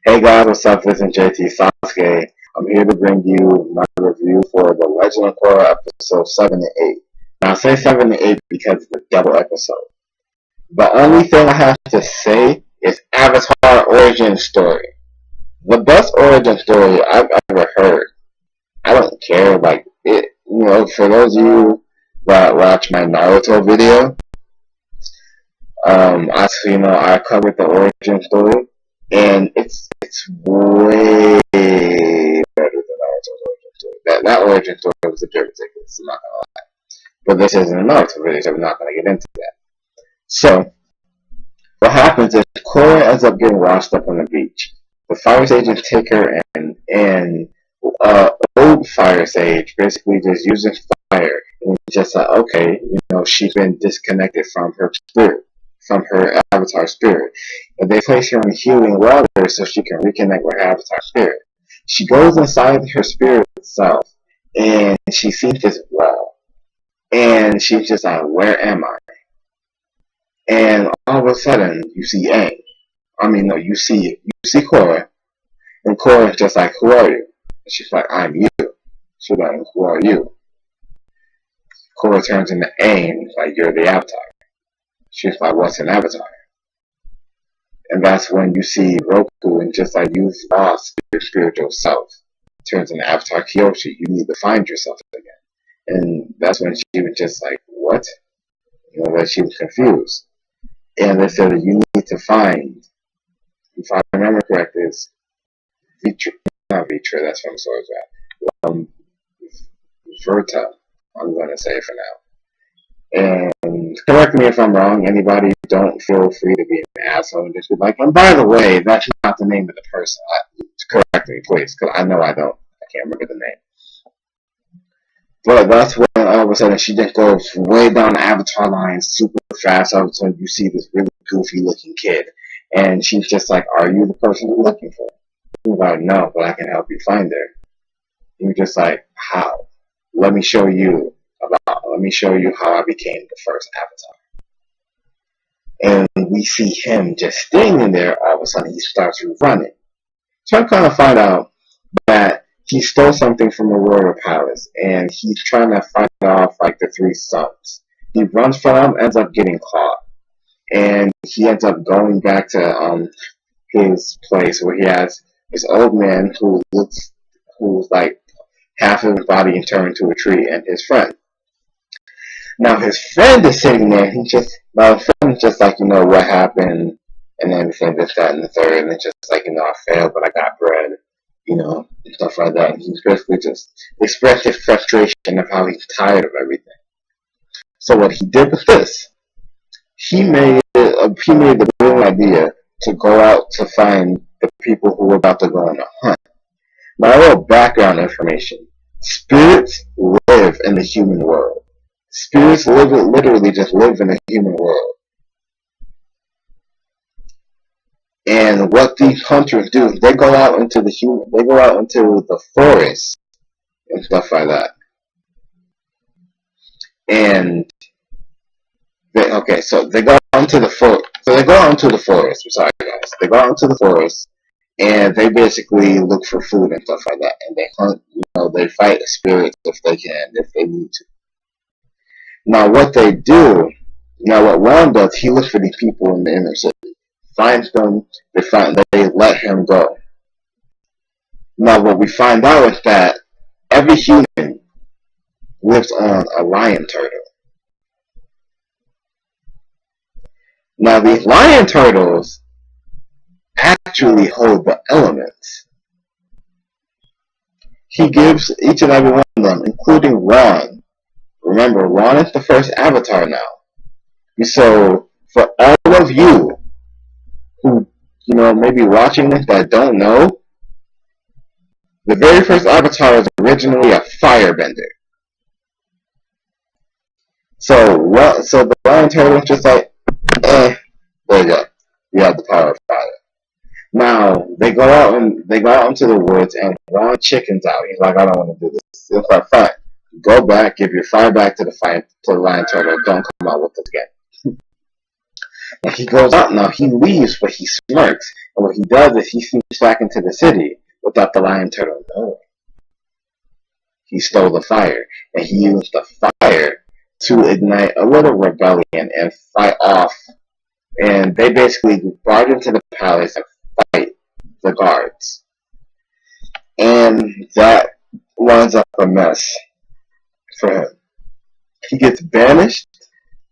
Hey guys, what's up? This is JT Sasuke. I'm here to bring you my review for The Legend of Korra episode 7 and 8. Now I say 7 and 8 because it's a double episode. The only thing I have to say is Avatar origin story. The best origin story I've ever heard. I don't care, like it. For those of you that watch my Naruto video, I covered the origin story, and it's way better than Naruto's origin story. That origin story was a bit ridiculous. I'm not gonna lie, but this isn't a Naruto video, so we're not gonna get into that. So what happens is Korra ends up getting washed up on the beach. The fire sages take her, and old fire sage basically just using fire, and just like, okay, she's been disconnected from her spirit, from her avatar spirit, and they place her in healing water so she can reconnect with her avatar spirit. She goes inside her spirit itself, and she sees this well, and she's just like, where am I? And all of a sudden, you see Aang. No, you see Korra, and Korra's just like, who are you? And she's like, I'm you. She's like, who are you? Korra turns into Aang, like, you're the avatar. She's like, what's an avatar? And that's when you see Roku, and just like you've lost your spiritual self, turns into Avatar Kyoshi. You need to find yourself again. And that's when she was just like, what? That she was confused. And they said that you need to find, if I remember correctly, it's Vitra, not Vitra, that's from Swords Wrath. Verta, I'm going to say for now. And correct me if I'm wrong, anybody, don't feel free to be an asshole and just be like, and by the way, that's not the name of the person. Correct me, please, because I know I can't remember the name. But that's when all of a sudden she just goes way down the avatar line super fast. All of a sudden you see this really goofy looking kid, and she's just like, are you the person you're looking for? He's like, no, but I can help you find her. You're just like, how? Let me show you how I became the first avatar. And we see him just standing there. All of a sudden he starts running. So I kind of find out that he stole something from the royal palace, and he's trying to fight off like the three sons. He runs from them, ends up getting caught, and he ends up going back to his place where he has this old man who's like half of his body turned to a tree, and his friend. Now his friend is sitting there. The friend is just like, what happened, and everything, this, that, and the third, and it's just like, I failed, but I got bread. And stuff like that. And he's basically just expressed his frustration of how he's tired of everything. So what he did with this, he made the brilliant idea to go out to find the people who were about to go on a hunt. Now, a little background information. Spirits live in the human world. Spirits literally just live in the human world. And what these hunters do, they go out into the forest and stuff like that. And they go out into the forest. So they go out into the forest. I'm sorry, guys. They go out into the forest, and they basically look for food and stuff like that. And they hunt. They fight spirits if they can, if they need to. Now, what Ron does, he looks for these people in the inner city. Finds them, they let him go. Now what we find out is that every human lives on a lion turtle. Now these lion turtles actually hold the elements. He gives each and every one of them, including Ron. Remember, Ron is the first avatar now. So for all of you who, maybe watching this that don't know, the very first avatar was originally a firebender. So the lion turtle is just like, there you go. You have the power of fire. Now they go out into the woods, and Ron chickens out. He's like, I don't want to do this. It's like, fine, go back, give your fire back to the lion turtle. Don't come out with it again. And he goes out now. He leaves, but he smirks. And what he does is he sneaks back into the city without the lion turtle knowing. He stole the fire, and he used the fire to ignite a little rebellion and fight off. And they basically barge into the palace and fight the guards. And that winds up a mess for him. He gets banished,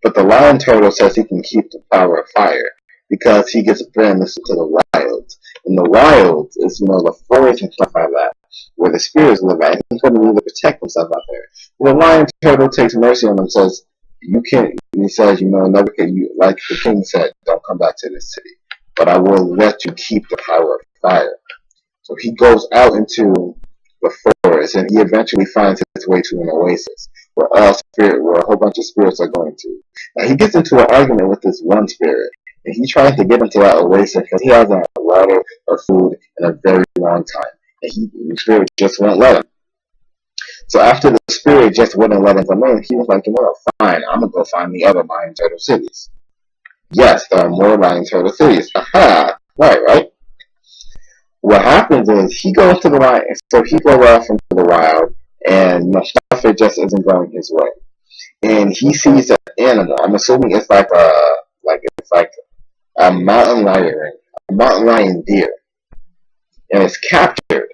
but the lion turtle says he can keep the power of fire because he gets banished into the wilds. And the wilds is, the forest and stuff like that, where the spirits live at. He couldn't really protect himself out there. The lion turtle takes mercy on him and says, "You can't." He says, "Never can you." Like the king said, "Don't come back to this city, but I will let you keep the power of fire." So he goes out into the forest, and he eventually finds his way to an oasis where where a whole bunch of spirits are going to. Now he gets into an argument with this one spirit, and he tries to get into that oasis because he hasn't had water or food in a very long time, and the spirit just won't let him. So after the spirit just wouldn't let him come in, he was like, fine, I'm gonna go find the other lion turtle cities. Yes, there are more lion turtle cities. Aha! Right. What happens is he goes to the wild, so he goes off into the wild, and stuff it just isn't going his way. And he sees an animal. I'm assuming it's like a mountain lion deer, and it's captured.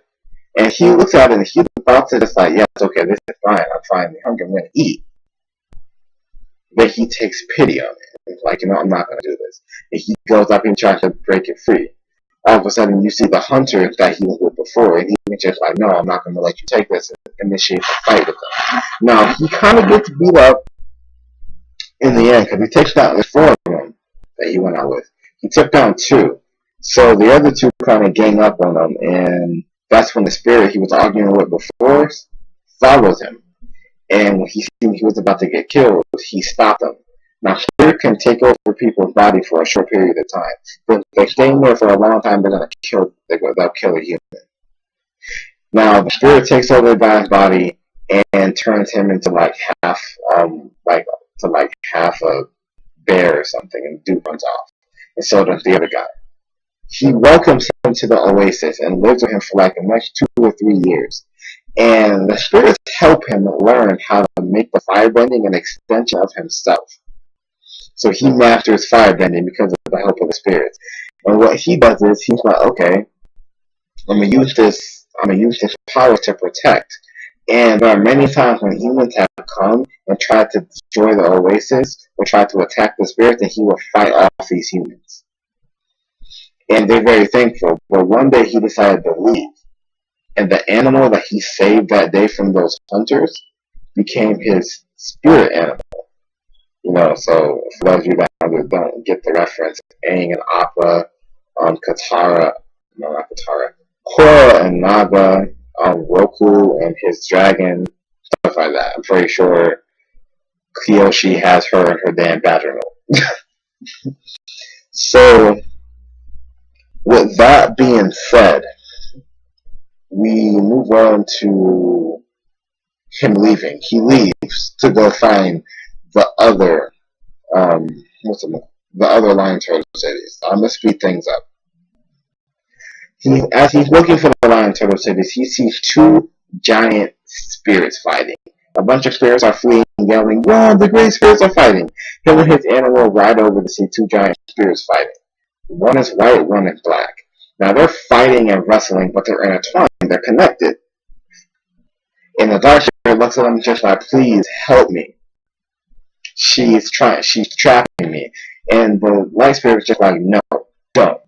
And he looks at it, and he's about to just like, yes, okay, this is fine. I'm finally hungry. I'm gonna eat. But he takes pity on it. He's like, I'm not gonna do this. And he goes up and tries to break it free. All of a sudden, you see the hunter that he was with before, and he's just like, no, I'm not going to let you take this, and initiate a fight with them. Now, he kind of gets beat up in the end, because he takes down the 4 of them that he went out with. He took down 2. So the other 2 kind of gang up on him, and that's when the spirit he was arguing with before followed him. And when he seen he was about to get killed, he stopped him. Now, spirit can take over people's body for a short period of time. But if they stay in there for a long time, they'll kill a human. Now, the spirit takes over the guy's body and turns him into half a bear or something, and the dude runs off. And so does the other guy. He welcomes him to the oasis and lives with him for the next 2 or 3 years. And the spirits help him learn how to make the firebending an extension of himself. So he masters firebending because of the help of the spirits. And what he does is he's like, okay, I'm gonna use this power to protect. And there are many times when humans have come and tried to destroy the oasis or tried to attack the spirits, and he will fight off these humans. And they're very thankful. But one day he decided to leave. And the animal that he saved that day from those hunters became his spirit animal. So for those of you that don't get the reference, Aang and Appa, Korra and Naga, Roku and his dragon, stuff like that. I'm pretty sure Kyoshi has her and her damn badger milk. So, with that being said, we move on to him leaving. He leaves to go find the other lion turtle cities. I'm gonna speed things up. As he's looking for the lion turtle cities, he sees 2 giant spirits fighting. A bunch of spirits are fleeing, yelling, "Wow, the great spirits are fighting!" Him and his animal ride over to see 2 giant spirits fighting. One is white, one is black. Now they're fighting and wrestling, but they're intertwined. They're connected. And the dark spirit looks at them just like, "Please help me. She's trapping me." And the light spirit is just like, "No, don't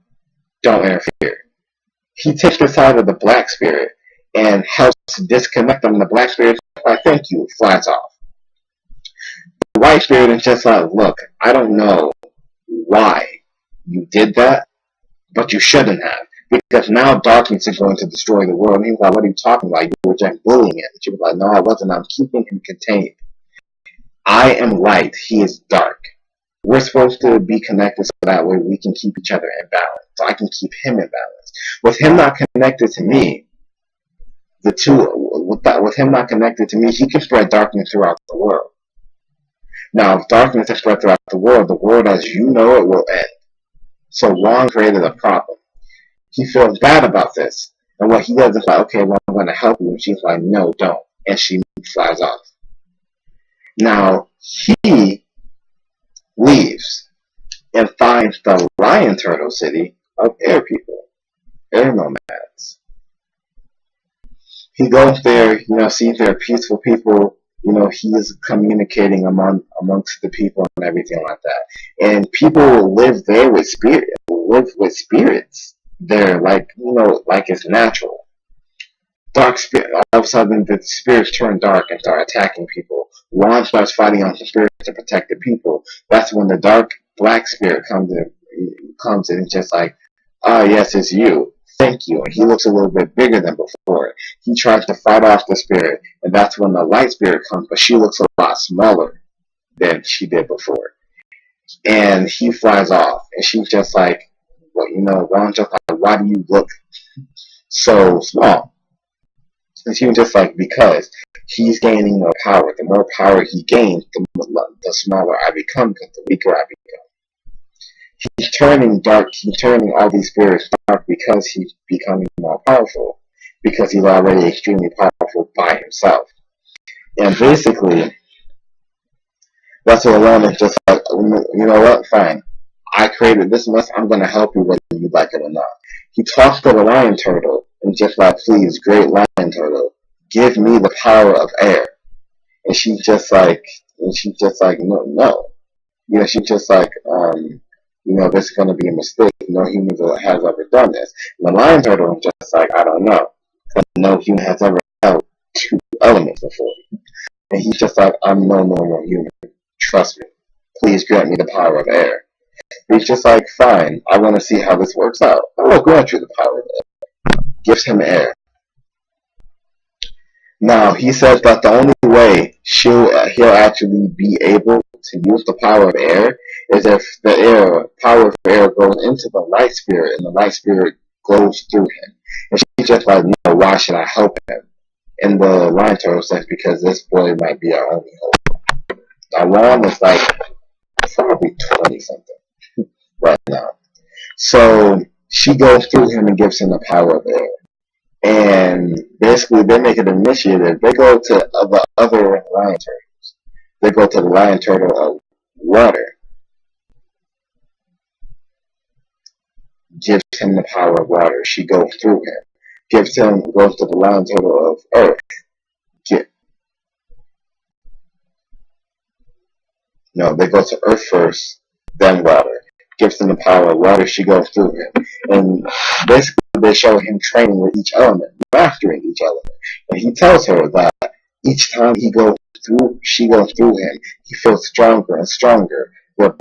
interfere." He takes the side of the black spirit and helps disconnect them. The black spirit is like, "Thank you," flies off. The white spirit is just like, "Look, I don't know why you did that, but you shouldn't have. Because now darkness is going to destroy the world." And he was like, "What are you talking about? You were just bullying it." And she was like, "No, I wasn't. I'm keeping him contained. I am light. He is dark. We're supposed to be connected so that way we can keep each other in balance. So I can keep him in balance. With him not connected to me, with him not connected to me, he can spread darkness throughout the world. Now, if darkness is spread throughout the world as you know it will end. So Wong created a problem. he feels bad about this. And what he does is like, okay, well, I'm going to help you. And she's like, no, don't. And she flies off. Now, he leaves and finds the lion turtle city of air people, air nomads. He goes there, sees their peaceful people. He is communicating amongst the people and everything like that. And people live there live with spirits. They're like it's natural. Dark spirit. All of a sudden, the spirits turn dark and start attacking people. Juan starts fighting on the spirits to protect the people. That's when the dark black spirit comes in and just like, yes, it's you. Thank you. And he looks a little bit bigger than before. He tries to fight off the spirit, and that's when the light spirit comes, but she looks a lot smaller than she did before. And he flies off, and she's just like, well, Juan's just like, why do you look so small? And she was just like, because he's gaining more power. The more power he gains, the smaller I become, because the weaker I become. He's turning dark. He's turning all these spirits dark because he's becoming more powerful. Because he's already extremely powerful by himself. And basically, that's what Alana is just like, you know what? Fine. I created this mess. I'm going to help you whether you like it or not. He talks to the lion turtle and just like, please, great lion turtle, give me the power of air. And she's just like, no. She's just like, this is going to be a mistake. No human has ever done this. And the lion turtle is just like, I don't know. Because no human has ever held two elements before. And he's just like, I'm no normal human. Trust me. Please grant me the power of air. He's just like, fine. I want to see how this works out. I will grant you the power of air. Gives him air. Now, he says that the only way he'll actually be able to use the power of air is if the power of air goes into the light spirit and the light spirit goes through him. And she's just like, no, why should I help him? And the lion turtle says, because this boy might be our only hope. Now, Juan is like probably 20-something right now. So she goes through him and gives him the power of air. And basically, they make an initiative. They go to the other lion turtles. They go to the lion turtle of water. Gives him the power of water. She goes through him. Goes to the lion turtle of earth. They go to earth first, then water. Gives him the power of water. She goes through him. And basically, they show him training with each element, mastering each element. And he tells her that each time she goes through him, he feels stronger and stronger. They're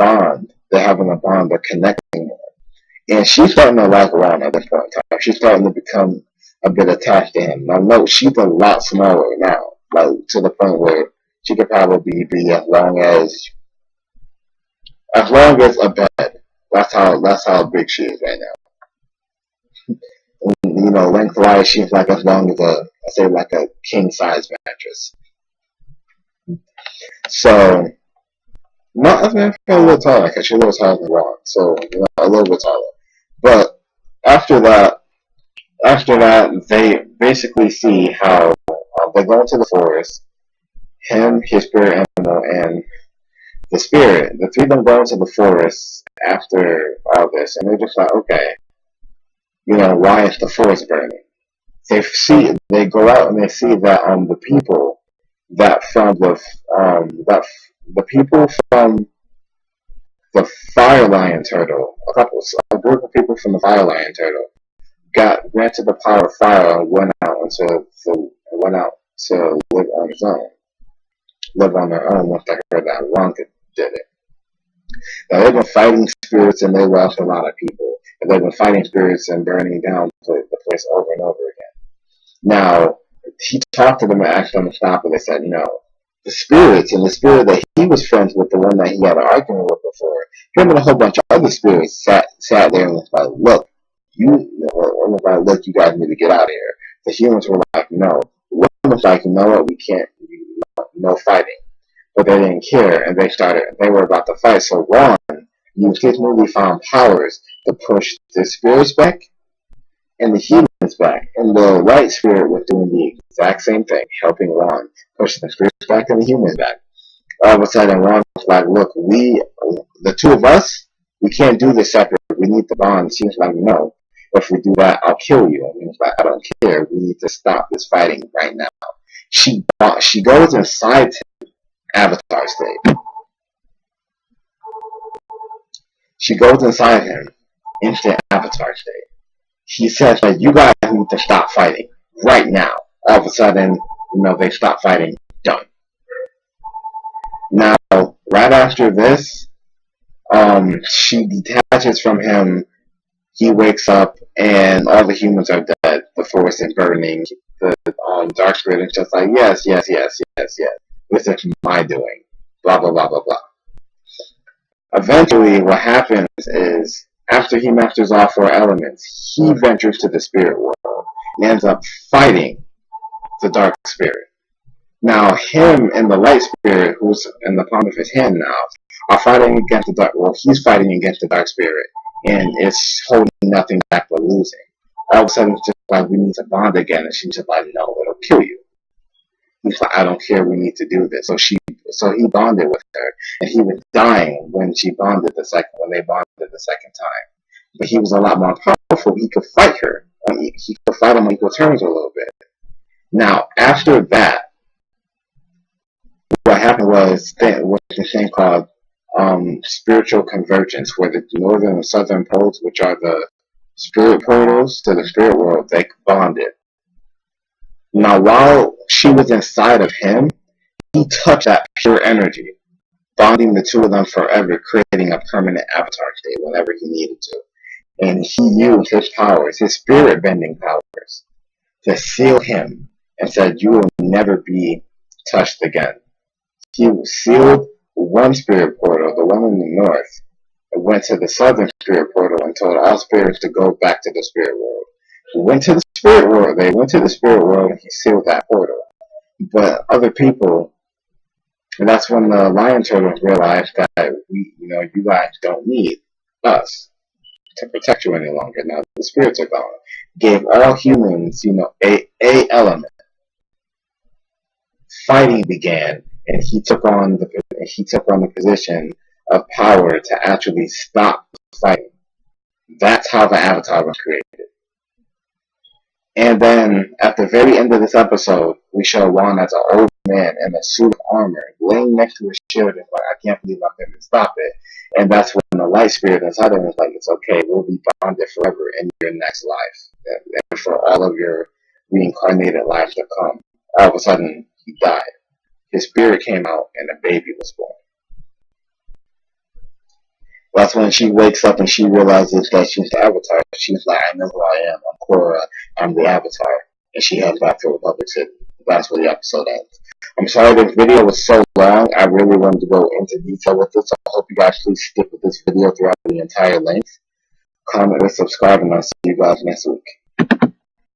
having a bond, they're connecting more. And she's starting to like around at this point in time. She's starting to become a bit attached to him. Now, no, she's a lot smaller now, like to the point where she could probably be as long as a bed. That's how big she is right now. Lengthwise, she's like as long as a king size mattress. So, not as a little taller, because she's a little taller than Ron. So, a little bit taller. But after that, they basically see how they go into the forest. Him, his spirit animal, and the spirit. The three of them go into the forest after all this, and they're just like, okay. Why is the forest burning? They go out and they see that the people from the fire lion turtle, a group of people from the fire lion turtle got granted the power of fire and went out to live on its own, live on their own once they heard that Wonka did it. Now they've been fighting spirits and they lost a lot of people. And they've been fighting spirits and burning down the place over and over again. Now, he talked to them and asked them to stop, and they said no. The spirits and the spirit that he was friends with, the one that he had an argument with before, him and a whole bunch of other spirits sat there and was like, look, you guys need to get out of here. The humans were like, no. The one was like, you know what, we can't, no fighting. But they didn't care, and they were about to fight. So Ron used his newly found powers to push the spirits back and the humans back. And the light spirit was doing the exact same thing, helping Ron, pushing the spirits back and the humans back. All of a sudden, Ron was like, look, the two of us, we can't do this separate. We need the bond. She was like, no. If we do that, I'll kill you. And he was like, I don't care. We need to stop this fighting right now. She goes inside him, Avatar state. She goes inside him, instant Avatar state. He says that you guys need to stop fighting right now. All of a sudden, they stop fighting. Done. Now, right after this, she detaches from him. He wakes up, and all the humans are dead. The forest is burning. The dark spirit is just like, yes. This is my doing. Blah, blah, blah, blah, blah. Eventually, what happens is, after he masters all four elements, he ventures to the spirit world and ends up fighting the dark spirit. Now, him and the light spirit, who's in the palm of his hand now, are fighting against the dark. Well, he's fighting against the dark spirit, and it's holding nothing back but losing. All of a sudden, it's just like, we need to bond again, and she's just like, no, it'll kill you. He's like, I don't care, we need to do this. So he bonded with her, and he was dying when they bonded the second time. But he was a lot more powerful. He could fight her. He could fight on equal terms a little bit. Now, after that, what happened was this thing called spiritual convergence, where the northern and southern poles, which are the spirit portals to the spirit world, they bonded. Now, while she was inside of him, he touched that pure energy, bonding the two of them forever, creating a permanent avatar state whenever he needed to. And he used his powers, his spirit bending powers, to seal him and said, you will never be touched again. He sealed one spirit portal, the one in the north, and went to the southern spirit portal and told all spirits to go back to the spirit world. They went to the spirit world and he sealed that portal. But other people, and that's when the lion turtles realized that you guys don't need us to protect you any longer. Now the spirits are gone. Gave all humans, a element. Fighting began, and he took on the position of power to actually stop fighting. That's how the Avatar was created. And then, at the very end of this episode, we show Juan as an old man in a suit of armor, laying next to his shield, and like, I can't believe I'm going to stop it. And that's when the light spirit inside him is like, it's okay, we'll be bonded forever in your next life, and for all of your reincarnated lives to come. All of a sudden, he died. His spirit came out, and a baby was born. That's when she wakes up and she realizes that she's the Avatar. She's like, I know who I am. I'm Korra. I'm the Avatar. And she heads back to Republic City. That's where the episode ends. I'm sorry this video was so long. I really wanted to go into detail with this. I hope you guys please stick with this video throughout the entire length. Comment and subscribe, and I'll see you guys next week.